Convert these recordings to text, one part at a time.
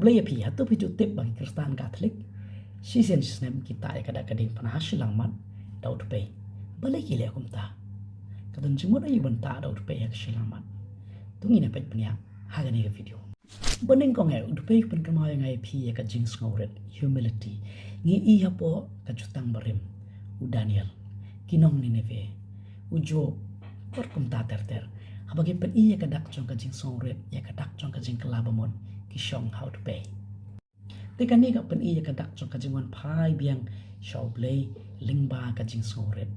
boleh ya pi atau pi tip bagi Kristen Katolik si sen kita ya kadang-kadang pernah silang mat daud pe boleh gile akum ta kadang cuma ayu benta daud pe ya silang mat tungin apa punya hagani video bening kong ya udah pe pen kemau yang ai pi ya ka jings ngauret humility ngi I hapo ka jutang barim u Daniel kinong Nineve ujo por kum ta ter habagi pen I ya ka dak chong ka jing ngauret ya ka dak chong ka jing kelabamon ki shong how to pay Tika ni ka pen I ya ka dak chong ka jing wan pai biang shaw play lingba ka jing ngauret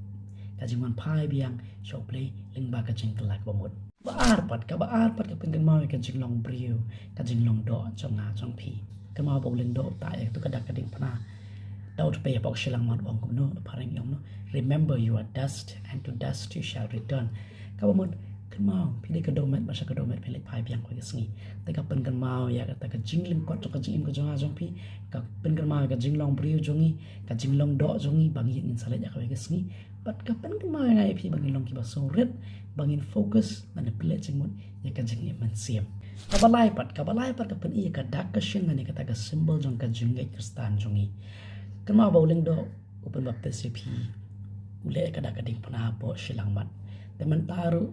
ka jing wan pai biang shaw play lingba ka jing kelabamon baar pat ka pengen mau ka jing long briu ka jing long do chong na chong pi ka mau bo ling do ta ya tu ka dak ka ding pana daud pe bok shilang mat ong kum no pareng yong no remember you are dust and to dust you shall return ka mo kan mau pilih ka domet masa ka domet pilih pai biang ko gesngi ta ka pen kan mau ya ka ka jing ling kot ka jing im ka jong a jong pi ka pen kan mau ka jing long briu jongi ka jing long do jongi bangi in salet ya ka gesngi but ka pen kan mau ngai pi bangin long ki ba so red bangin fokus mana pilih jing mut ya ka jing im siam kabalai pat ka pen I ka dak ka shin ngani ka ta ka symbol jong ka jing ngai Kristen jongi kan mau bowling do open baptist pi ule ka dak ka ding pana po silang mat teman taru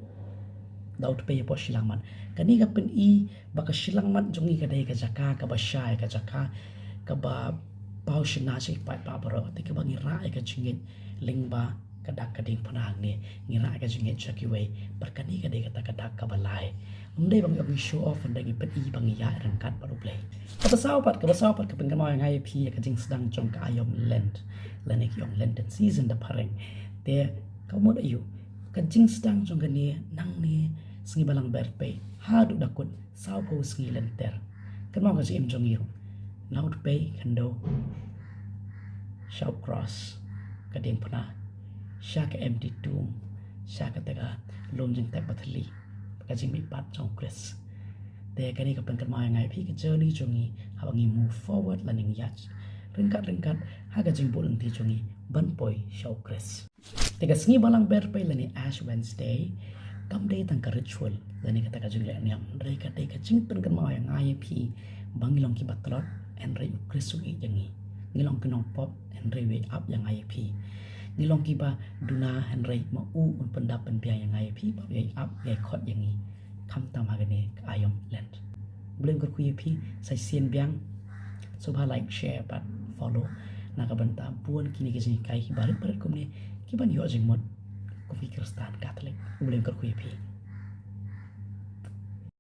daud pe po silang mat kani ka pen I baka silang mat jongi ka dai ka jaka ka ba syai ka jaka ka ba pau shina si pa baro te ka bangi ra ka jingit lingba ka dak ka ding pana ni ngira ka jingit chaki we berkani ka dai ka dak ka balai umdai bang ka show off and dai pen I bang ya rangkat baru play ka basau pat ka pen ka mau ngai pi ka jing sedang jong ka ayom lent lanik yong lenten season da pareng te ka mo ayu ka jing sedang jong ka ni nang ni sengi balang berpe hadu dakut sau po sengi lenter kan mau ka jing jong iru laut pe kando shout cross ka ding pana sha ka empty tomb sha ka taga lom jing tak bathli ka jing mi pat jong Chris te kani ka pen ka mau ngai pi ka journey jongi habangi move forward learning yach ringkat ha ka jing bolong ti jongi ban poi show Chris te ka sengi balang berpe lani Ash Wednesday kam day tang ka ritual lani ka ta ka jing le nyam rei ka te ka jing pen ka mau ngai pi bangilong ki batlot and rei Chris i jangi ngilong kinong pop and rei wake up yang ngai pi ngilong ki ba duna and rei ma u un pendapan pia yang ngai pi ba wake up ngai khot yang ni kham tam ha gane ayom land belum ko kui pi sai sien biang so ba like share but follow na ka banta puan kini ke sini kai barit kum ne ki ban yo jing mod ko fi Kristen Katolik belum ko kui pi